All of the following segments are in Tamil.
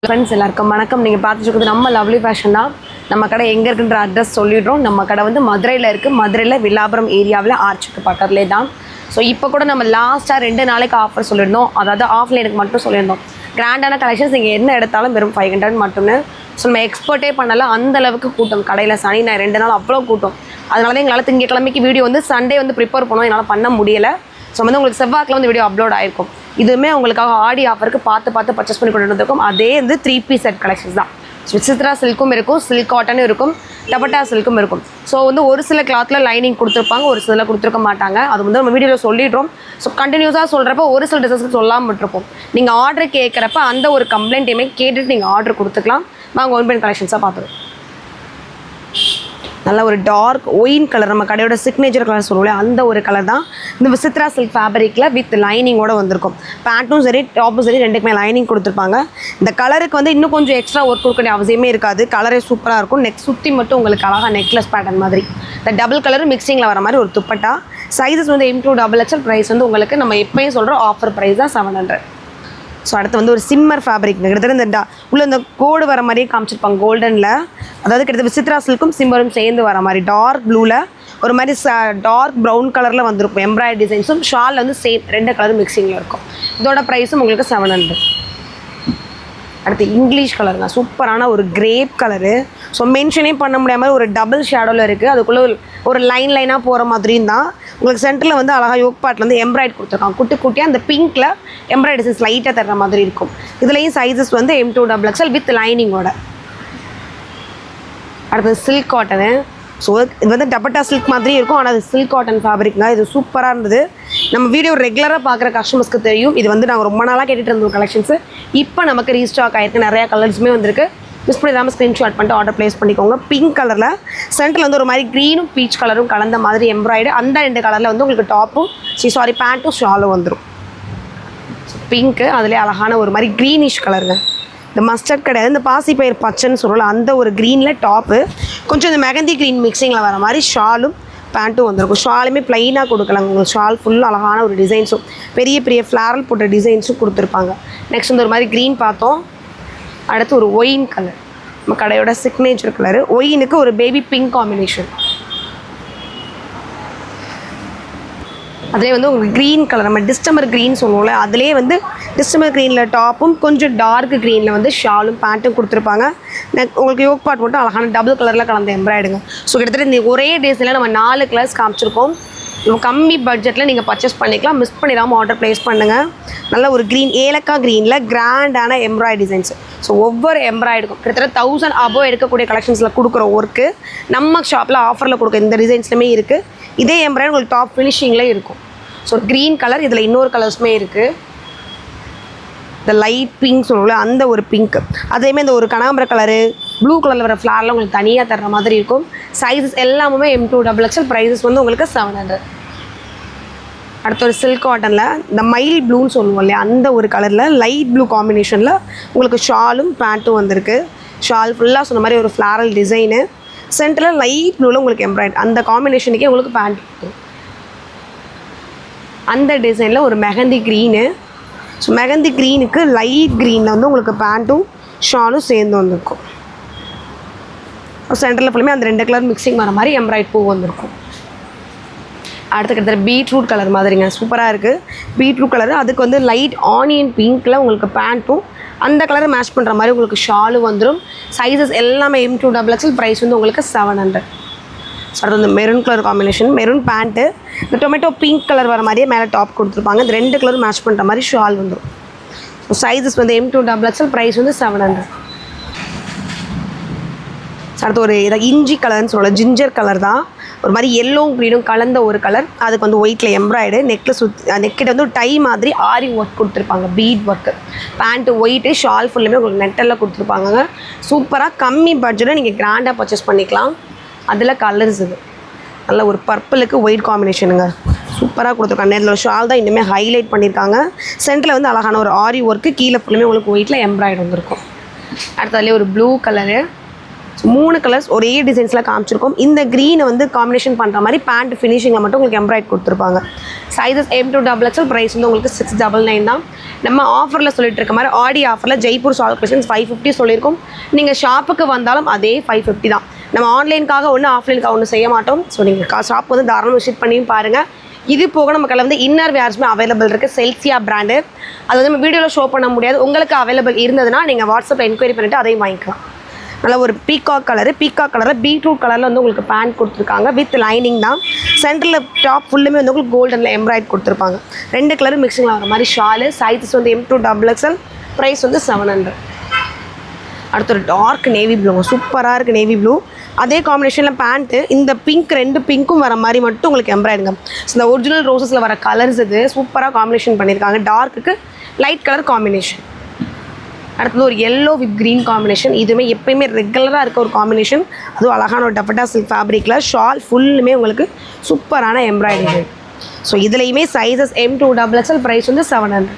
ஃப்ரெண்ட்ஸ் எல்லாருக்கும் வணக்கம். நீங்கள் பார்த்துட்டு இருக்கிறது நம்ம லவ்லி ஃபேஷன் தான். நம்ம கடை எங்கே இருக்குன்ற அட்ரஸ் சொல்லிடுறோம். நம்ம கடை வந்து மதுரையில் இருக்குது. மதுரையில் வில்லாபுரம் ஏரியாவில் ஆர்ச்சுக்கு பக்கத்துலேயே தான். ஸோ இப்போ கூட நம்ம லாஸ்ட்டாக 2 நாளைக்கு ஆஃபர் சொல்லியிருந்தோம். அதாவது ஆஃப்லைனுக்கு மட்டும் சொல்லியிருந்தோம். கிராண்டான கலெக்ஷன்ஸ் நீங்கள் என்ன எடுத்தாலும் வெறும் 500 மட்டும்னு. ஸோ நம்ம எக்ஸ்போர்ட்டே பண்ணலாம். அந்தளவுக்கு கூட்டம் கடையில். சனி நான் 2 நாள் அவ்வளோ கூட்டம். அதனால தான் எங்களால் திங்கக்கிழமைக்கு வீடியோ வந்து சண்டே வந்து ப்ரிப்பேர் பண்ணோம். என்னால் பண்ண முடியலை. ஸோ வந்து உங்களுக்கு செவ்வாய்க்கில் வந்து வீடியோ அப்லோட் ஆகிருக்கும். இதுவுமே உங்களுக்காக ஆடி ஆஃபருக்கு பார்த்து பர்ச்சேஸ் பண்ணி கொண்டு வந்திருக்கும். அதே வந்து 3 பீஸ் செட் கலெக்ஷன்ஸ் தான். விசித்ரா சில்க்கும் இருக்கும், சில்க் காட்டனும் இருக்கும், டபட்டா சில்க்கும் இருக்கும். ஸோ வந்து ஒரு சில கிளாத்தில் லைனிங் கொடுத்துருப்பாங்க, ஒரு சில கொடுத்துருக்க மாட்டாங்க. அது வந்து நம்ம வீடியோவில் சொல்லிடுறோம். ஸோ கண்டினியூஸாக சொல்கிறப்ப ஒரு சில டிசைன்ஸ்க்கு சொல்லாமல் விட்டுருப்போம். நீங்கள் ஆர்டர் கேட்குறப்ப அந்த ஒரு கம்ப்ளைண்ட்டையுமே கேட்டுட்டு நீங்கள் ஆர்டர் கொடுத்துக்கலாம். வாங்க ஒன் பென் கலெக்ஷன்ஸாக பார்த்துருவோம். நல்ல ஒரு டார்க் ஒயின் கலர், நம்ம கடையோட சிக்னேச்சர் கலர் சொல்லுவோம், அந்த ஒரு கலர் தான். இந்த விசித்ரா சில்க் ஃபேப்ரிக்கில் வித் லைனிங்கோட வந்திருக்கும். பேண்ட்டும் சரி டாப்பும் சரி ரெண்டுக்குமே லைனிங் கொடுத்துருப்பாங்க. இந்த கலருக்கு வந்து இன்னும் கொஞ்சம் எக்ஸ்ட்ரா ஒர்க் கொடுக்க அவசியமே இருக்காது. கலரே சூப்பராக இருக்கும். நெக் சுற்றி மட்டும் உங்களுக்கு அழகாக நெக்லஸ் பேட்டர்ன் மாதிரி இந்த டபுள் கலர் மிக்சிங்கில் வர மாதிரி ஒரு துப்பட்டா. சைஸஸ் வந்து M2XXL. ப்ரைஸ் வந்து உங்களுக்கு நம்ம எப்பயும் சொல்கிறோம் ஆஃபர் ப்ரைஸ் தான் 700. ஸோ அடுத்து வந்து ஒரு சிம்மர் ஃபேப்ரிக். கிட்டத்தட்ட இந்த உள்ள இந்த கோடு வர மாதிரியே காமிச்சிருப்பாங்க கோல்டனில். அதாவது கிட்டத்தட்ட விசித்ரா சில்க்கும் சிம்மரும் சேர்ந்து வர மாதிரி டார்க் ப்ளூவில் ஒரு மாதிரி டார்க் ப்ரௌன் கலரில் வந்திருக்கும். எம்ப்ராய்டரி டிசைன்ஸும் ஷால் வந்து சேம் 2 கலர் மிக்சிங்கில் இருக்கும். இதோட ப்ரைஸும் உங்களுக்கு 700. அடுத்து இங்கிலீஷ் கலருங்க, சூப்பரான ஒரு கிரேப் கலரு. ஸோ மென்ஷனே பண்ண முடியாமல் ஒரு டபுள் ஷேடோவில் இருக்குது. அதுக்குள்ளே ஒரு லைனாக போகிற மாதிரியும் தான். உங்களுக்கு சென்டரில் வந்து அழகாக யோக் பார்ட்டில் வந்து எம்ப்ராய்ட் கொடுத்துருக்காங்க. குட்டியாக அந்த பிங்க்கில் எம்ப்ராய்டரி டிசைன்ஸ் லைட்டாக தர்ற மாதிரி இருக்கும். இதுலேயும் சைஸஸ் வந்து M2XXL வித் லைனிங்கோட. அடுத்தது சில்க் காட்டனு. ஸோ இது வந்து டபட்டா சில்க் மாதிரி இருக்கும், ஆனால் அது சில்க் காட்டன் ஃபேப்ரிக்ங்க. இது சூப்பராக இருந்தது. நம்ம வீடியோ ரெகுலராக பார்க்குற கஸ்டமர்ஸ்க்கு தெரியும். இது வந்து நாங்கள் ரொம்ப நாளாக கேட்டுகிட்டு இருந்தோம் கலெக்ஷன்ஸு. இப்போ நமக்கு ரீஸ்டாக் ஆகிருக்கு. நிறையா கலர்ஸுமே வந்திருக்கு. மிஸ் பண்ணிடாமல் ஸ்க்ரீன்ஷாட் பண்ணிட்டு ஆர்டர் ப்ளேஸ் பண்ணிக்கோங்க. பிங்க் கலரில் சென்டரில் வந்து ஒரு மாதிரி க்ரீனும் பீச் கலரும் கலந்த மாதிரி எம்ப்ராய்டு. அந்த 2 கலரில் வந்து உங்களுக்கு டாப்பும் பேண்ட்டும் ஷாலும் வந்துடும். பிங்க்கு அதுலேயே அழகான ஒரு மாதிரி க்ரீனிஷ் கலருங்க. இந்த மஸ்டர்ட் கிடையாது, இந்த பாசிப்பயிர் பச்சைன்னு சொல்லலாம். அந்த ஒரு க்ரீனில் டாப்பு, கொஞ்சம் இந்த மெகந்தி க்ரீன் மிக்சிங்கில் வர மாதிரி ஷாலும் பேண்ட்டும் வந்திருக்கும். ஷாலுமே ப்ளைனாக கொடுக்கலாங்க. உங்களுக்கு ஷால் ஃபுல்லாக அழகான ஒரு டிசைன்ஸும் பெரிய ஃப்ளாரல் போட்ட டிசைன்ஸும் கொடுத்துருப்பாங்க. நெக்ஸ்ட் வந்து ஒரு மாதிரி க்ரீன் பார்த்தோம். அடுத்து ஒரு ஒயின் கலர், நம்ம கடையோட சிக்னேச்சர் கலரு. ஒயினுக்கு ஒரு பேபி பிங்க் காம்பினேஷன். அதிலே வந்து உங்களுக்கு க்ரீன் கலர், நம்ம டிஸ்டம்பர் க்ரீன் சொல்லுவோம்ல, அதிலே வந்து டிஸ்டம்பர் க்ரீனில் டாப்பும் கொஞ்சம் டார்க் க்ரீனில் வந்து ஷாலும் பேண்ட்டும் கொடுத்துருப்பாங்க. உங்களுக்கு யோக் பார்ட் மட்டும் அழகான டபுள் கலரில் கலந்த எம்ப்ராய்டுங்க. ஸோ கிட்டத்தட்ட இந்த ஒரே டேஸில் நம்ம 4 கலர்ஸ் காமிச்சிருக்கோம். கம்மி பட்ஜெட்டில் நீங்கள் பர்ச்சேஸ் பண்ணிக்கலாம். மிஸ் பண்ணிடாமல் ஆர்டர் ப்ளேஸ் பண்ணுங்கள். நல்ல ஒரு க்ரீன், ஏலக்காய் க்ரீனில் கிராண்டான எம்ப்ராய்டு டிசைன்ஸ். ஸோ ஒவ்வொரு எம்ப்ராய்டுக்கும் கிட்டத்தட்ட 1000 அபோவ் எடுக்கக்கூடிய கலெக்ஷன்ஸில் கொடுக்குற ஒர்க்கு நம்ம ஷாப்பில் ஆஃபரில் கொடுக்க இந்த டிசைன்ஸ்லுமே இருக்குது. இதே எம்ப்ராய்டு உங்களுக்கு டாப் ஃபினிஷிங்கில் இருக்கும். ஸோ க்ரீன் கலர், இதில் இன்னொரு கலர்ஸுமே இருக்குது. இந்த லைட் பிங்க் சொல்லுவோம்ல, அந்த ஒரு பிங்க். அதேமாதிரி இந்த ஒரு கனகாம்பர கலரு, ப்ளூ கலரில் வர ஃப்ளாரில் உங்களுக்கு தனியாக தர்ற மாதிரி இருக்கும். சைஸஸ் எல்லாமே M2XXL. ப்ரைஸஸ் வந்து உங்களுக்கு 700. அடுத்த ஒரு சில்க் காட்டனில் இந்த மைல் ப்ளூன்னு சொல்லுவோம் இல்லையா, அந்த ஒரு கலரில் லைட் ப்ளூ காம்பினேஷனில் உங்களுக்கு ஷாலும் பேண்ட்டும் வந்திருக்கு. ஷால் ஃபுல்லாக சொன்ன மாதிரி ஒரு ஃப்ளாரல் டிசைனு. சென்டரில் லைட் ப்ளூவில் உங்களுக்கு எம்ப்ராய்டு, அந்த காம்பினேஷனுக்கே உங்களுக்கு பேண்ட் இருக்கும். அந்த டிசைனில் ஒரு மெகந்தி க்ரீனு. ஸோ மெகந்தி க்ரீனுக்கு லைட் க்ரீனில் வந்து உங்களுக்கு பேண்ட்டும் ஷாலும் சேர்ந்து வந்திருக்கும். சென்டரில் ஃபுல்லுமே அந்த 2 கலர் மிக்சிங் வர மாதிரி எம்ப்ராய்ட் பூ வந்திருக்கும். அடுத்து கிட்டத்தட்ட பீட்ரூட் கலர் மாதிரிங்க, சூப்பராக இருக்குது. பீட்ரூட் கலரு, அதுக்கு வந்து லைட் ஆனியன் பிங்க்கில் உங்களுக்கு பேண்ட்டும் அந்த கலரை மேட்ச் பண்ணுற மாதிரி உங்களுக்கு ஷாலும் வந்துடும். சைஸஸ் எல்லாமே M2XXL. ப்ரைஸ் வந்து உங்களுக்கு 700. ஸோ அடுத்து வந்து maroon colour combination, maroon pant, இந்த டொமேட்டோ பிங்க் கலர் வர மாதிரியே மேலே டாப் கொடுத்துருப்பாங்க. இந்த 2 கலரும் மேட்ச் பண்ணுற மாதிரி ஷால் வந்துடும். ஸோ சைஸஸ் வந்து M2XXL. ப்ரைஸ் வந்து 700. அடுத்து ஒரு இஞ்சி கலர்னு சொல்லலாம், ஜிஞ்சர் கலர் தான். ஒரு மாதிரி எல்லோவும் க்ரீனும் கலந்த ஒரு கலர். அதுக்கு வந்து ஒயிட்டில் எம்ப்ராய்டு, நெக்கில் நெக்கிட்ட வந்து ஒரு டை மாதிரி ஆரி ஒர்க் கொடுத்துருப்பாங்க, bead work. Pant white, shawl ஃபுல்லுமே உங்களுக்கு நெட்டெல்லாம் கொடுத்துருப்பாங்க. சூப்பராக கம்மி பட்ஜெட்டில் நீங்கள் கிராண்டாக பர்ச்சேஸ் பண்ணிக்கலாம். அதில் கலர்ஸ் இது நல்ல ஒரு பர்பிளுக்கு ஒயிட் காம்பினேஷனுங்க, சூப்பராக கொடுத்துருக்காங்க. நேரில் ஷால் தான் இன்னுமே ஹைலைட் பண்ணியிருக்காங்க. சென்டரில் வந்து அழகான ஒரு ஆரி ஒர்க்கு, கீழே ஃபுல்லுமே உங்களுக்கு ஒயிட்டில் எம்ப்ராய்டு வந்துருக்கும். அடுத்ததுலேயே ஒரு ப்ளூ கலரு, ஸோ 3 கலர்ஸ் ஒரே டிசைன்ஸில் காமிச்சிருக்கோம். இந்த க்ரீனை வந்து காம்பினேஷன் பண்ணுற மாதிரி பேண்ட் ஃபினிஷிங்கில் மட்டும் உங்களுக்கு எம்ப்ராய்ட் கொடுத்துருப்பாங்க. சைஸஸ் M2XXL, ப்ரைஸ் வந்து உங்களுக்கு 699 தான். நம்ம ஆஃபரில் சொல்லிட்டு இருக்க மாதிரி ஆடி ஆஃபரில் ஜெய்ப்பூர் சால் கலெக்ஷன்ஸ் 550 சொல்லியிருக்கோம். நீங்கள் ஷாப்புக்கு வந்தாலும் அதே 550 தான். நம்ம ஆன்லைனுக்காக ஒன்று ஆஃப்லைனுக்காக ஒன்று செய்ய மாட்டோம். ஸோ நீங்கள் ஷாப் வந்து தாராளமாக விசிட் பண்ணியும் பாருங்கள். இது போக நம்ம கடையில் வந்து இன்னர் வேர்ஸுமே அவைலபிள் இருக்குது. செல்சியா பிராண்டு, அது வந்து நம்ம வீடியோவில் ஷோ பண்ண முடியாது. உங்களுக்கு அவைலபிள் இருந்ததுன்னா நீங்கள் வாட்ஸ்அப்பில் என்கொயரி பண்ணிவிட்டு அதையும் வாங்கிக்கலாம். நல்லா ஒரு பீகாக் கலரில் பீட்ரூட் கலரில் வந்து உங்களுக்கு பேண்ட் கொடுத்துருக்காங்க. வித் லைனிங் தான். சென்டரில் டாப் ஃபுல்லுமே வந்து உங்களுக்கு கோல்டனில் எம்ப்ராய்ட் கொடுத்துருப்பாங்க. 2 கலர் மிக்சிங்கில் வர மாதிரி ஷாலு. சைஸஸ் வந்து M2XXL, ப்ரைஸ் வந்து 700. அடுத்து ஒரு டார்க் நேவி ப்ளூ, சூப்பராக இருக்குது நேவி ப்ளூ. அதே காம்பினேஷனில் பேண்ட்டு இந்த பிங்க் 2 பிங்க்கும் வர மாதிரி மட்டும் உங்களுக்கு எம்ப்ராய்டுங்க. ஸோ இந்த ஒரிஜினல் ரோசஸில் வர கலர்ஸ் இது சூப்பராக காம்பினேஷன் பண்ணியிருக்காங்க. டார்க்குக்கு லைட் கலர் காம்பினேஷன். அடுத்தது ஒரு எல்லோ வித் க்ரீன் காம்பினேஷன். இதுவுமே எப்போயுமே ரெகுலராக இருக்க ஒரு காம்பினேஷன். அதுவும் அழகான ஒரு டப்பட்டா சில்க் ஃபேப்ரிக்கில் ஷால் ஃபுல்லுமே உங்களுக்கு சூப்பரான எம்ப்ராய்டரி. ஸோ இதுலேயுமே சைஸஸ் M2XXL, ப்ரைஸ் வந்து 700.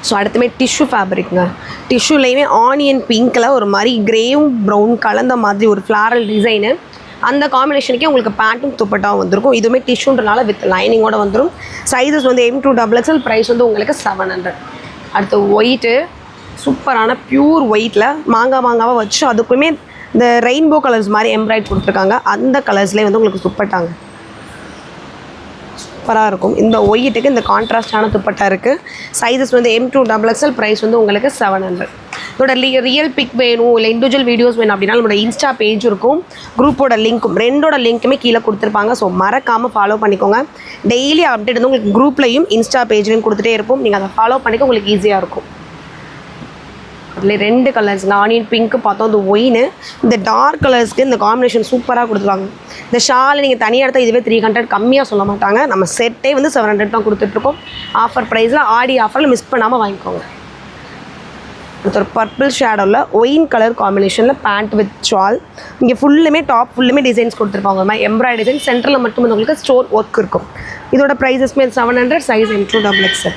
ஸோ அடுத்துமே டிஷ்யூ ஃபேப்ரிக்குங்க. டிஷ்யூலேயுமே ஆனியன் பிங்க்கில் ஒரு மாதிரி க்ரேவும் ப்ரௌன் கலந்த மாதிரி ஒரு ஃப்ளாரல் டிசைனு. அந்த காம்பினேஷனுக்கே உங்களுக்கு பேண்ட்டும் துப்பட்டாவும் வந்திருக்கும். இதுவுமே டிஷ்யூன்றனால வித் லைனிங்கோடு வந்துடும். சைஸஸ் வந்து M2XXL, ப்ரைஸ் வந்து உங்களுக்கு 700. அடுத்து ஒயிட்டு, சூப்பரான பியூர் ஒயிட்டில் மாங்காவாக வச்சு அதுக்குமே இந்த ரெயின்போ கலர்ஸ் மாதிரி எம்ப்ராய்ட் கொடுத்துருக்காங்க. அந்த கலர்ஸ்லேயே வந்து உங்களுக்கு துப்பட்டாங்க சூப்பராக இருக்கும். இந்த ஒயிட்டுக்கு இந்த கான்ட்ராஸ்டான துப்பட்டா இருக்குது. சைஸஸ் வந்து M2XXL, ப்ரைஸ் வந்து உங்களுக்கு 700. இதோட ரியல் பிக் வேணும் இல்லை இண்டிவிஜுவல் வீடியோஸ் வேணும் அப்படின்னா நம்மளோட இன்ஸ்டா பேஜ் இருக்கும், குரூப்போட லிங்க்கும், 2ஓட லிங்க்குமே கீழே கொடுத்துருப்பாங்க. ஸோ மறக்காமல் ஃபாலோ பண்ணிக்கோங்க. டெய்லி அப்டேட் வந்து உங்களுக்கு குரூப்லையும் இன்ஸ்டா பேஜ்லையும் கொடுத்துட்டே இருப்போம். நீங்கள் அதை ஃபாலோ பண்ணிக்க உங்களுக்கு ஈஸியாக இருக்கும். அதில் 2 கலர்ஸுங்க. ஆனியன் பிங்க்கு பார்த்தோம், இந்த ஒயின்னு. இந்த டார்க் கலர்ஸ்க்கு இந்த காம்பினேஷன் சூப்பராக கொடுத்துருவாங்க. இந்த ஷால் நீங்கள் தனியாக எடுத்தால் இதுவே 300 கம்மியாக சொல்ல மாட்டாங்க. நம்ம செட்டே வந்து 700 தான் கொடுத்துட்ருக்கோம். ஆஃபர் ப்ரைஸில் ஆடி ஆஃபரில் மிஸ் பண்ணாமல் வாங்கிக்கோங்க. அடுத்த ஒரு பர்பிள் ஷேடோவில் ஒயின் கலர் காம்பினேஷனில் பேண்ட் வித் ஷால். இங்கே ஃபுல்லுமே டாப் ஃபுல்லுமே டிசைன்ஸ் கொடுத்துருப்பாங்க. ஒரு மாதிரி எம்ப்ராய்டரி டிசைன், சென்டரில் மட்டும் வந்து உங்களுக்கு ஸ்டோன் ஒர்க் இருக்கும். இதோட ப்ரைஸஸ்மே 700, சைஸ் M2XXL.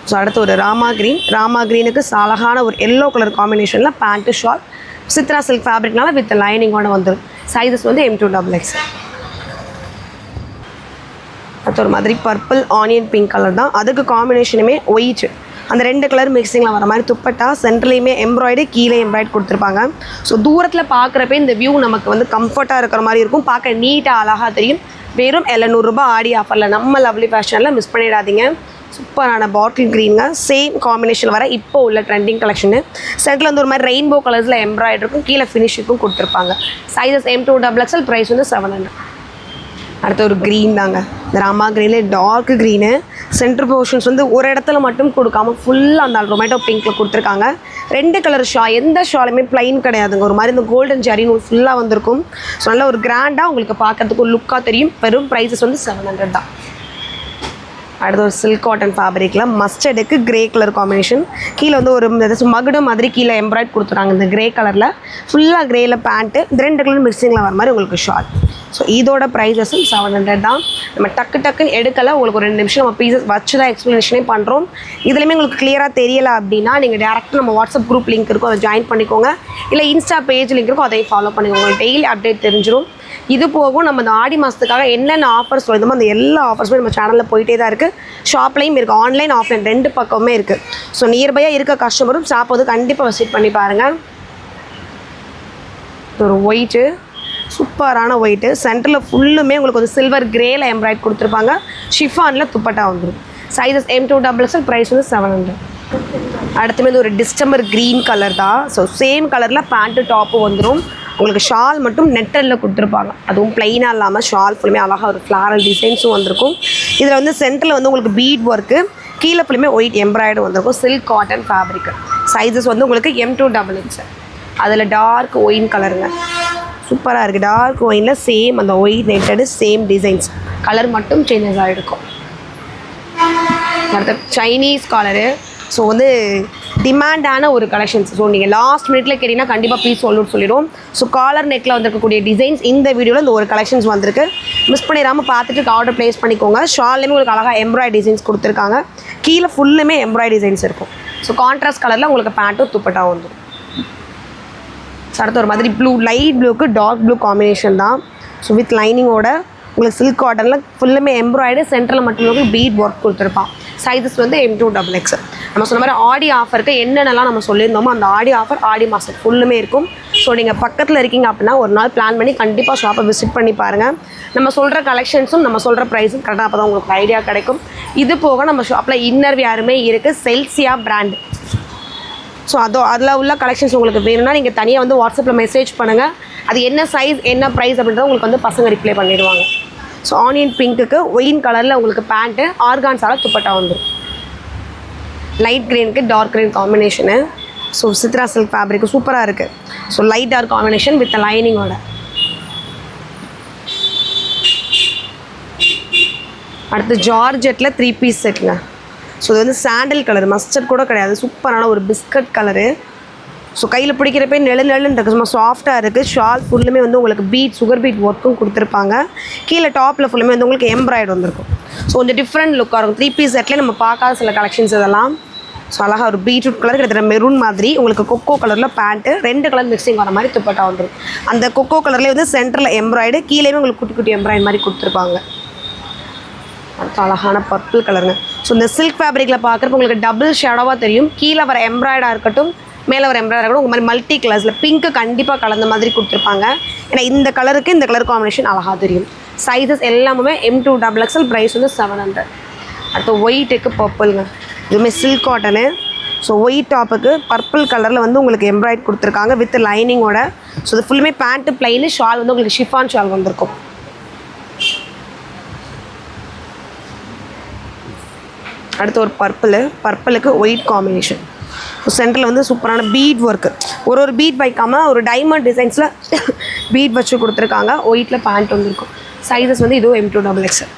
ஸோ அடுத்து ஒரு ராமா க்ரீனுக்கு அழகான ஒரு எல்லோ கலர் காம்பினேஷனில் பேண்ட்டு ஷால். சித்ரா சில்க் ஃபேப்ரிக்னால வித் லைனிங்கோட வந்துடும். சைஸஸ் வந்து M2XXL. அடுத்து ஒரு மாதிரி பர்பிள் ஆனியன் பிங்க் கலர் தான். அதுக்கு காம்பினேஷனுமே ஒயிட், அந்த 2 கலர் மிக்சிங்கில் வர மாதிரி துப்பட்டா. சென்ட்ரலையுமே எம்ப்ராய்டரி, கீழே எம்ப்ராய்ட் கொடுத்துருப்பாங்க. ஸோ தூரத்தில் பார்க்குறப்ப இந்த வியூ நமக்கு வந்து கம்ஃபர்ட்டாக இருக்கிற மாதிரி இருக்கும். பார்க்க நீட்டாக அழகாக தெரியும். வெறும் 700 ரூபாய் ஆடி ஆஃபரில் நம்ம லவ்லி ஃபேஷனில் மிஸ் பண்ணிடாதீங்க. சூப்பரான பாட்டில் க்ரீனுங்க. சேம் காம்பினேஷன் வர இப்போ உள்ள ட்ரெண்டிங் கலெக்ஷனு. செட்டில் வந்து ஒரு மாதிரி ரெயின்போ கலர்ஸில் எம்ப்ராய்டரி இருக்கும், கீழே ஃபினிஷிங்கும் கொடுத்துருப்பாங்க. சைஸஸ் M2XXL, ப்ரைஸ் வந்து 700. அடுத்து ஒரு க்ரீன் தாங்க. இந்த ராமா க்ரீனில் டார்க் க்ரீனு. சென்டர் போர்ஷன்ஸ் வந்து ஒரு இடத்துல மட்டும் கொடுக்காம ஃபுல்லாக அந்த ரொமேட்டோ பிங்க்கில் கொடுத்துருக்காங்க. 2 கலர் எந்த ஷாலுமே ப்ளைன் கிடையாதுங்க. ஒரு மாதிரி இந்த கோல்டன் ஜரி நூல் ஃபுல்லாக வந்திருக்கும். ஸோ நல்லா ஒரு கிராண்டாக உங்களுக்கு பார்க்கறதுக்கு ஒரு லுக்காக தெரியும். வெறும் ப்ரைஸஸ் வந்து 700 தான். அடுத்து ஒரு சில்க் காட்டன் ஃபேப்ரிக்கில் மஸ்டர்டுக்கு கிரே கலர் காம்பினேஷன். கீழே வந்து ஒரு மகுடு மாதிரி கீழே எம்ப்ராய்ட் கொடுத்துருக்காங்க. இந்த கிரே கலரில் ஃபுல்லாக கிரேயில் பேண்ட்டு, 2 கலர் மிக்சிங்கில் வர மாதிரி உங்களுக்கு ஷால். ஸோ இதோட ப்ரைஸஸும் 700 தான். நம்ம டக்குன்னு எடுக்கலை, உங்களுக்கு ஒரு 2 நிமிஷம் நம்ம பீசஸ் வச்சு தான் எக்ஸ்ப்ளனேஷனே பண்ணுறோம். இதுலேயுமே உங்களுக்கு கிளியராக தெரியலை அப்படின்னா நீங்கள் டேரெக்டாக நம்ம வாட்ஸ்அப் குரூப் லிங்க் இருக்கும், அதை ஜாயின் பண்ணிக்கோங்க. இல்லை இன்ஸ்டா பேஜ் லிங்க் இருக்கும், அதையும் ஃபாலோ பண்ணிக்கோங்க. டெய்லி அப்டேட் தெரிஞ்சிடும். இது போகும் நம்ம இந்த ஆடி மாதத்துக்காக என்னென்ன ஆஃபர்ஸ் வருதோ அந்த எல்லா ஆஃபர்ஸுமே நம்ம சேனலில் போயிட்டே தான் இருக்குது. ஷாப்லேயும் இருக்குது, ஆன்லைன் ஆஃப்லைன் 2 பக்கமே இருக்குது. ஸோ நியர்பையாக இருக்க கஸ்டமரும் ஷாப் வந்து கண்டிப்பாக விசிட் பண்ணி பாருங்கள். ஒரு ஒயிட்டு, சூப்பரான ஒயிட்டு. சென்டரில் ஃபுல்லுமே உங்களுக்கு ஒரு சில்வர் கிரேயில் எம்ப்ராய்ட் கொடுத்துருப்பாங்க. ஷிஃபானில் துப்பட்டா வந்துடும். சைஸஸ் M2XXL, ப்ரைஸ் வந்து 700. அடுத்துமே ஒரு டிஸ்டம்பர் க்ரீன் கலர் தான். ஸோ சேம் கலரில் பேண்ட்டு டாப்பு வந்துடும். உங்களுக்கு ஷால் மட்டும் நெட்டரில் கொடுத்துருப்பாங்க. அதுவும் ப்ளைனாக இல்லாமல் ஷால் ஃபுல்லுமே அழகாக ஒரு ஃப்ளாரல் டிசைன்ஸும் வந்திருக்கும். இதில் வந்து சென்டரில் வந்து உங்களுக்கு பீட் ஒர்க்கு, கீழே ஃபுல்லுமே ஒயிட் எம்ப்ராய்டு வந்திருக்கும். Silk cotton fabric. சைஸஸ் வந்து உங்களுக்கு M2XXL. அதில் டார்க் ஒயின் கலருங்க, சூப்பராக இருக்குது. டார்க் ஒயினில் சேம் அந்த white netted same designs, colour மட்டும் சேஞ்சஸ் ஆகிருக்கும். அடுத்த சைனீஸ் காலரு. ஸோ வந்து டிமாண்டான ஒரு கலெக்ஷன்ஸ். ஸோ நீங்கள் லாஸ்ட் மினிட்ல கேட்டிங்கன்னா கண்டிப்பாக ப்ளீஸ் சொல்லிடுவோம். ஸோ காலர் நெக்கில் வந்திருக்கக்கூடிய டிசைன்ஸ் இந்த வீடியோவில் இந்த ஒரு கலெக்ஷன்ஸ் வந்திருக்கு. மிஸ் பண்ணிடாமல் பார்த்துட்டு ஆர்டர் ப்ளேஸ் பண்ணிக்கோங்க. ஷால்லேயுமே உங்களுக்கு அழகாக எம்ப்ராய்டரி டிசைன்ஸ் கொடுத்துருக்காங்க. கீழே ஃபுல்லுமே எம்ப்ராய்டரி டிசைன்ஸ் இருக்கும். ஸோ கான்ட்ராஸ்ட் கலரில் உங்களுக்கு பேண்ட்டும் துப்பட்டாவும் வந்துடும். ஸோ அடுத்து ஒரு மாதிரி ப்ளூ, லைட் ப்ளூக்கு டார்க் ப்ளூ காம்பினேஷன் தான். ஸோ வித் லைனிங்கோட உங்களுக்கு சில்க் காட்டனில் ஃபுல்லுமே எம்ப்ராய்டு, சென்டரில் மட்டும் உங்களுக்கு பீட் ஒர்க் கொடுத்துருப்பான். சைஸஸ் வந்து M2XX. நம்ம சொன்ன மாதிரி ஆடி ஆஃபருக்கு என்னென்னலாம் நம்ம சொல்லியிருந்தோமோ அந்த ஆடி ஆஃபர் ஆடி மாதம் ஃபுல்லுமே இருக்கும். ஸோ நீங்கள் பக்கத்தில் இருக்கீங்க அப்படின்னா ஒரு நாள் பிளான் பண்ணி கண்டிப்பாக ஷாப்பை விசிட் பண்ணி பாருங்கள். நம்ம சொல்கிற கலெக்ஷன்ஸும் நம்ம சொல்கிற ப்ரைஸும் கரெக்டாக அப்போ தான் உங்களுக்கு ஐடியா கிடைக்கும். இது போக நம்ம ஷாப்பில் இன்னர் வேருமே இருக்குது, செல்சியா பிராண்ட். ஸோ அதில் உள்ள கலெக்ஷன்ஸ் உங்களுக்கு வேணும்னா நீங்கள் தனியாக வந்து வாட்ஸ்அப்பில் மெசேஜ் பண்ணுங்கள். அது என்ன சைஸ் என்ன ப்ரைஸ் அப்படின்றத உங்களுக்கு வந்து பசங்க ரிப்ளை பண்ணிடுவாங்க. ஸோ ஆனியன் பிங்க்குக்கு ஒயின் கலரில் உங்களுக்கு பேண்ட்டு, ஆர்கான்ஸால் துப்பட்டா வந்துடும். லைட் க்ரீனுக்கு dark green combination. So Chitra silk fabric சூப்பராக இருக்குது. So light dark combination with லைனிங்கோட. அடுத்து ஜார்ஜெட்டில் 3 பீஸ் செட்டுங்க. ஸோ இது வந்து சாண்டல் கலர், மஸ்டர்ட் கூட கிடையாது, சூப்பரான ஒரு பிஸ்கட் கலரு. ஸோ கையில் பிடிக்கிறப்பே நெழுன்னு இருக்குது, சும்மா சாஃப்டாக இருக்குது. ஷால் ஃபுல்லுமே வந்து உங்களுக்கு பீட், சுகர் பீட் ஒர்க்கும் கொடுத்துருப்பாங்க. கீழே டாப்பில் ஃபுல்லுமே வந்து உங்களுக்கு எம்ப்ராய்டு வந்திருக்கும். ஸோ கொஞ்சம் டிஃப்ரெண்ட் லுக்காக இருக்கும். 3 பீஸ் செட்லேயே நம்ம பார்க்காத சில கலெக்ஷன்ஸ் இதெல்லாம். ஸோ அழகாக ஒரு பீட்ரூட் கலர், கிட்டத்தட்ட மெரூன் மாதிரி உங்களுக்கு கொக்கோ கலரில் பேண்ட்டு, 2 கலர் மிக்சிங் வர மாதிரி துப்பட்டா வந்துடும். அந்த கொக்கோ கலர்லேயே வந்து சென்டரில் எம்ப்ராய்டு, கீழேயுமே உங்களுக்கு குட்டி குட்டி எம்ப்ராய்டு மாதிரி கொடுத்துருப்பாங்க. அடுத்து அழகான பர்பிள் கலருங்க. ஸோ இந்த சில்க் ஃபேப்ரிக்கில் பார்க்குறப்ப உங்களுக்கு டபுள் ஷேடோவாக தெரியும். கீழே வர எம்ப்ராய்டாக இருக்கட்டும், மேலே வர எம்ப்ராய்டாக இருக்கட்டும், உங்கள் மாதிரி மல்டி கலர்ஸில் பிங்க்கு கண்டிப்பாக கலந்த மாதிரி கொடுத்துருப்பாங்க. ஏன்னா இந்த கலருக்கு இந்த கலர் காம்பினேஷன் அழகாக தெரியும். சைஸஸ் எல்லாமே M2XXL, ப்ரைஸ் வந்து 700. அடுத்து ஒயிட்டுக்கு பர்பிளுங்க, இதுவுமே சில்க் காட்டனு. ஸோ ஒயிட் டாப்புக்கு பர்பிள் கலரில் வந்து உங்களுக்கு எம்ப்ராய்ட் கொடுத்துருக்காங்க வித் லைனிங்கோட. ஸோ இது ஃபுல்லுமே பேண்ட்டு பிளைனு, ஷால் வந்து உங்களுக்கு ஷிஃபான் ஷால் வந்திருக்கும். அடுத்து ஒரு பர்பிளுக்கு ஒயிட் காம்பினேஷன். சென்டரில் வந்து சூப்பரான பீட் ஒர்க்கு, ஒரு பீட் வைக்காமல் ஒரு டைமண்ட் டிசைன்ஸில் பீட் வச்சு கொடுத்துருக்காங்க. ஒயிட்டில் பேண்ட் வந்துருக்கும். சைஸஸ் வந்து இதுவும் M2XXL.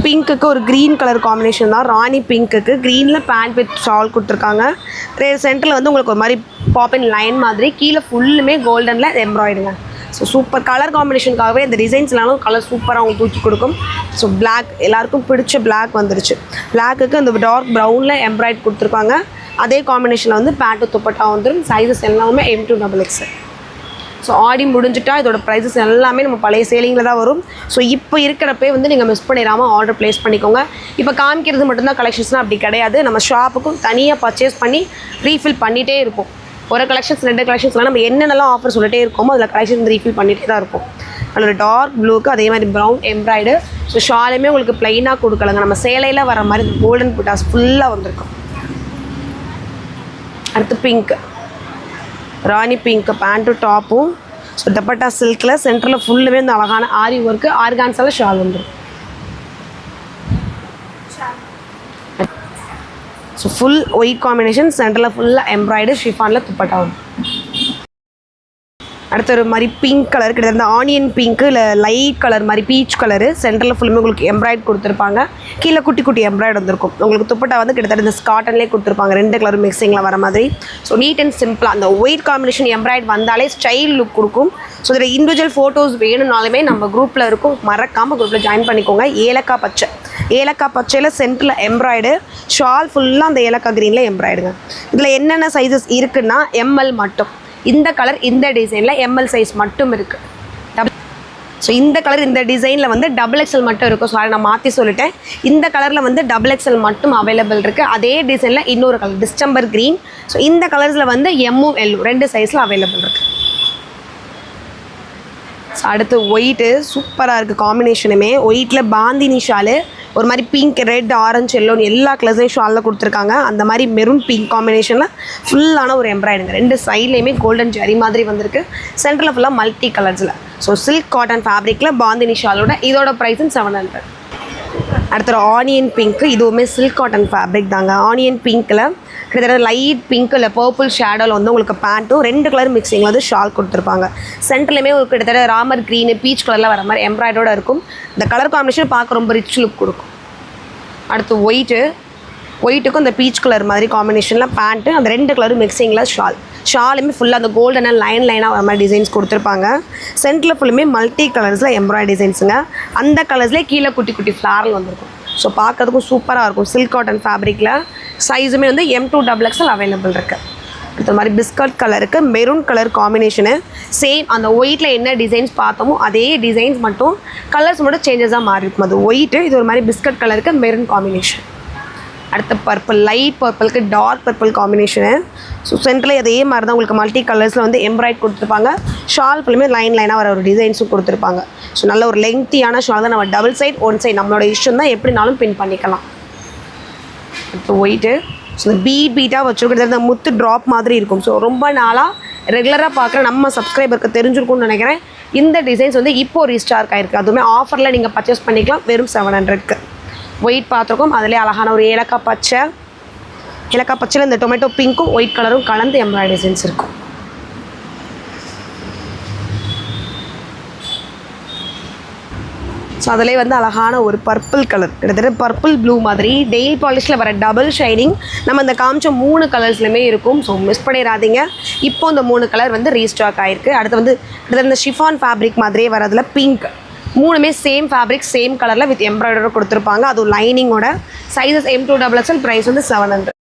பிங்க்குக்கு ஒரு க்ரீன் கலர் காம்பினேஷன் தான், ராணி பிங்க்குக்கு க்ரீனில் பேண்ட் வித் ஷால் கொடுத்துருக்காங்க. சென்டரில் வந்து உங்களுக்கு ஒரு மாதிரி பாப்பின் லைன் மாதிரி, கீழே ஃபுல்லுமே கோல்டனில் எம்ப்ராய்டுங்க. ஸோ சூப்பர் கலர் காம்பினேஷனுக்காகவே இந்த டிசைன்ஸ்னாலும் கலர் சூப்பராக அவங்க தூக்கி கொடுக்கும். ஸோ பிளாக் எல்லாருக்கும் பிடிச்ச பிளாக் வந்துருச்சு. பிளாக்குக்கு இந்த டார்க் ப்ரௌனில் எம்ப்ராய்ட் கொடுத்துருக்காங்க. அதே காம்பினேஷனில் வந்து பேண்ட்டு துப்பட்டா வந்துடும். சைஸஸ் எல்லாமே M2XXL. ஸோ ஆடி முடிஞ்சிட்டா இதோட ப்ரைஸஸ் எல்லாமே நம்ம பழைய சேலிங்கில் தான் வரும். ஸோ இப்போ இருக்கிறப்பே வந்து நீங்கள் மிஸ் பண்ணிடாமல் ஆர்டர் ப்ளேஸ் பண்ணிக்கோங்க. இப்போ காமிக்கிறது மட்டும்தான் கலெக்ஷன்ஸ்னால் அப்படி கிடையாது. நம்ம ஷாப்புக்கும் தனியாக பர்ச்சேஸ் பண்ணி ரீஃபில் பண்ணிகிட்டே இருப்போம். ஒரு கலெக்ஷன்ஸ் 2 கலெக்ஷன்ஸ்லாம் நம்ம என்னென்னலாம் ஆஃபர் சொல்லிட்டே இருக்கோமோ அதில் கலெக்ஷன் ரீஃபில் பண்ணிகிட்டே தான் இருக்கும். அதில் டார்க் ப்ளூக்கு அதே மாதிரி ப்ரௌன் எம்ப்ராய்டு. ஸோ ஷாலுமே உங்களுக்கு ப்ளைனாக கொடுக்கலங்க, நம்ம சேலையில் வர மாதிரி இந்த கோல்டன் புட்டாஸ் ஃபுல்லாக வந்திருக்கும். அடுத்து பிங்க், ராணி பிங்க் பேண்ட்டும் டாப்பும். ஸோ துப்பட்டா சில்கில் சென்டரில் ஃபுல்லுமே இந்த அழகான ஆரி ஒர்க்கு, ஆர்கான்ஸால் ஷால் வந்துடும். ஸோ ஃபுல் ஒயிட் காம்பினேஷன், சென்டரில் ஃபுல்லாக எம்ப்ராய்டு, ஷிஃபானில் துப்பட்டா வரும். அடுத்த ஒரு மாதிரி பிங்க் கலர், கிட்டத்தட்ட ஆனியன் பிங்க்கு இல்லை லைட் கலர் மாதிரி பீச் கலரு. சென்டரில் ஃபுல்லுமே உங்களுக்கு எம்ப்ராய்டு கொடுத்துருப்பாங்க. கீழே குட்டி குட்டி எம்ப்ராய்டு வந்திருக்கும். உங்களுக்கு துப்பட்டா வந்து கிட்டத்தட்ட இந்த காட்டன்லேயே கொடுத்துருப்பாங்க, 2 கலர் மிக்சிங்கில் வர மாதிரி. ஸோ நீட் அண்ட் சிம்பிளாக அந்த ஒயிட் காம்பினேஷன் எம்ப்ராய்டு வந்தாலே ஸ்டைல் லுக் கொடுக்கும். ஸோ இதில் இண்டிவிஜுவல் ஃபோட்டோஸ் வேணும்னாலுமே நம்ம குரூப்பில் இருக்கும், மறக்காமல் குரூப்பில் ஜாயின் பண்ணிக்கோங்க. ஏலக்காய் பச்சையில் சென்டரில் எம்ப்ராய்டு, ஷால் ஃபுல்லாக அந்த ஏலக்காய் க்ரீனில் எம்ப்ராய்டுங்க. இதில் என்னென்ன சைஸஸ் இருக்குன்னா ML மட்டும். இந்த கலர் இந்த டிசைனில் ML சைஸ் மட்டும் இருக்குது. ஸோ இந்த கலர் இந்த டிசைனில் வந்து XXL மட்டும் இருக்கும். ஸோ அதை நான் மாற்றி சொல்லிட்டேன். இந்த கலரில் வந்து XXL மட்டும் அவைலபிள் இருக்குது. அதே டிசைனில் இன்னொரு கலர் டிஸ்டம்பர் க்ரீன். ஸோ இந்த கலர்ஸில் வந்து M-உம் L-உம் 2 சைஸில் அவைலபிள் இருக்குது. ஸோ அடுத்து ஒயிட்டு சூப்பராக இருக்குது காம்பினேஷனுமே. ஒயிட்டில் பாந்தினி ஷாலு, ஒரு மாதிரி பிங்க், ரெட், ஆரஞ்சு, எல்லோன்னு எல்லா கலர்ஸையும் ஷாலில் கொடுத்துருக்காங்க. அந்த மாதிரி மெரூன் பிங்க் காம்பினேஷனில் ஃபுல்லான ஒரு எம்ப்ராய்டுங்க. 2 சைட்லேயுமே கோல்டன் ஜரி மாதிரி வந்திருக்கு. சென்டரில் ஃபுல்லாக மல்டி கலர்ஸில். ஸோ சில்க் காட்டன் ஃபேப்ரிக்கில் பாந்தினி ஷாலோட இதோட ப்ரைஸும் 700. அடுத்த ஆனியன் பிங்க்கு, இதுவுமே சில்க் காட்டன் ஃபேப்ரிக் தாங்க. ஆனியன் பிங்க்கில் கிட்டத்தட்ட லைட் பிங்க் இல்லை பர்பிள் ஷேடோவில் வந்து உங்களுக்கு பேண்ட்டும் 2 கலர் மிக்சிங்கில் வந்து ஷால் கொடுத்துருப்பாங்க. சென்டர்லேயுமே ஒரு கிட்டத்தட்ட ராமர் க்ரீனு பீச் கலரில் வர மாதிரி எம்ப்ராய்டோடு இருக்கும். இந்த கலர் காம்பினேஷன் பார்க்க ரொம்ப ரிச் லுக் கொடுக்கும். அடுத்து ஒயிட்டுக்கும் இந்த பீச் கலர் மாதிரி காம்பினேஷனில் பேண்ட்டு, அந்த 2 கலரும் மிக்சிங்கில் ஷாலுமே ஃபுல்லாக அந்த கோல்டனாக லைனாக வர மாதிரி டிசைன்ஸ் கொடுத்துருப்பாங்க. சென்டரில் ஃபுல்லுமே மல்டி கலர்ஸில் எம்ப்ராய்டரி டிசைன்ஸுங்க. அந்த கலர்ஸ்லேயே கீழே குட்டி குட்டி ஃப்ளாரல் வந்திருக்கும். ஸோ பார்க்கறதுக்கும் சூப்பராக இருக்கும். சில்க் காட்டன் ஃபேப்ரிக்கில் சைஸுமே வந்து M2XXL அவைலபிள் இருக்குது. அடுத்த மாதிரி பிஸ்கட் கலருக்கு மெரூன் கலர் காம்பினேஷனு. சேம் அந்த ஒயிட்டில் என்ன டிசைன்ஸ் பார்த்தோமோ அதே டிசைன்ஸ் மட்டும் கலர்ஸ் மட்டும் சேஞ்சஸாக மாறி இருக்கும். அது ஒயிட்டு, இது ஒரு மாதிரி பிஸ்கட் கலருக்கு மெரூன் காம்பினேஷன். அடுத்த பர்பிள், லைட் பர்பிளுக்கு டார்க் பர்பிள் காம்பினேஷனு. ஸோ சென்டரில் அதே மாதிரி தான் உங்களுக்கு மல்டி கலர்ஸில் வந்து எம்ப்ராய்ட் கொடுத்துருப்பாங்க. ஷால் ஃபுல்லுமே லைனாக வர ஒரு டிசைன்ஸும் கொடுத்துருப்பாங்க. ஸோ நல்ல ஒரு லெங்க்த்தியான ஷால் தான். நம்ம டபுள் சைட் ஒன் சைட் நம்மளோட இஷ்டம் தான், எப்படினாலும் பின் பண்ணிக்கலாம். அடுத்து ஒயிட்டு. ஸோ இந்த பீட்டாக வச்சுருக்கிறது இந்த முத்து ட்ராப் மாதிரி இருக்கும். ஸோ ரொம்ப நாளாக ரெகுலராக பார்க்குற நம்ம சப்ஸ்கிரைபருக்கு தெரிஞ்சிருக்கும்னு நினைக்கிறேன். இந்த டிசைன்ஸ் வந்து இப்போது ரீஸ்டார்க் ஆகிருக்கு. அதுவுமே ஆஃபரில் நீங்கள் பர்ச்சேஸ் பண்ணிக்கலாம் வெறும் 700க்கு. ஒயிட் பார்த்துருக்கோம், அதிலே அழகான ஒரு ஏலக்காய் பச்சையில் இந்த டொமேட்டோ பிங்க்கும் ஒயிட் கலரும் கலந்து எம்ப்ராய்டரி டிசைன்ஸ் இருக்கும். ஸோ அதிலே வந்து அழகான ஒரு பர்பிள் கலர், கிட்டத்தட்ட பர்பிள் ப்ளூ மாதிரி டெய்ல் பாலிஷில் வர டபுள் ஷைனிங் நம்ம இந்த காமிச்ச 3 கலர்ஸ்லையுமே இருக்கும். ஸோ மிஸ் பண்ணிடாதீங்க. இப்போ இந்த 3 கலர் வந்து ரீஸ்டாக் ஆகிருக்கு. அடுத்து வந்து கிட்டத்தட்ட இந்த ஷிஃபான் ஃபேப்ரிக் மாதிரியே வரதில் பிங்க், 3மே சேம் ஃபேப்ரிக் சேம் கலரில் வித் எம்ப்ராய்டரி கொடுத்துருப்பாங்க. அதுவும் லைனிங்கோட. சைஸஸ் M2XXL, ப்ரைஸ் வந்து 700.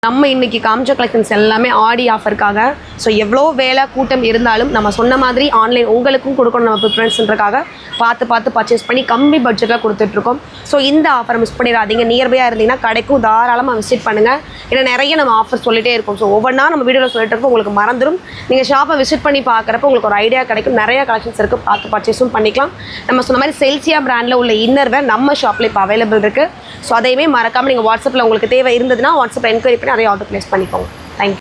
நம்ம இன்றைக்கி காமிச்ச கலெக்ஷன்ஸ் எல்லாமே ஆடி ஆஃபருக்காக. ஸோ எவ்வளோ வேலை கூட்டம் இருந்தாலும் நம்ம சொன்ன மாதிரி ஆன்லைன் உங்களுக்கும் கொடுக்கணும் நம்ம ப்ரிஃபரன்ஸ்ன்றக்காக பார்த்து பர்ச்சேஸ் பண்ணி கம்மி பட்ஜெட்டில் கொடுத்துட்ருக்கோம். ஸோ இந்த ஆஃபரை மிஸ் பண்ணிடாதீங்க. நியர்பையாக இருந்தீங்கன்னா கடைக்கும் தாராளமாக விசிட் பண்ணுங்கள். ஏன்னா நிறைய நம்ம ஆஃபர் சொல்லிகிட்டே இருக்கோம். ஸோ ஒவ்வொன்றா நம்ம வீடியோவில் சொல்லிட்டு இருப்போம், உங்களுக்கு மறந்துடும். நீங்கள் ஷாப்பை விசிட் பண்ணி பார்க்குறப்ப உங்களுக்கு ஒரு ஐடியா கிடைக்கும். நிறைய கலெக்ஷன்ஸ் இருக்குது, பார்த்து பர்ச்சேஸும் பண்ணிக்கலாம். நம்ம சொன்ன மாதிரி செல்சியா பிராண்டில் உள்ள இன்னர் வேர் நம்ம ஷாப்பில் இப்போ அவைலபிள் இருக்குது. ஸோ அதையுமே மறக்காமல் நீங்கள் வாட்ஸ்அப்பில் உங்களுக்கு தேவை இருந்ததுன்னா வாட்ஸ்அப்பில் என்கொயரி பண்ணி அதை ஆர்டர் ப்ளேஸ் பண்ணிக்கோங்க. தேங்க்யூ.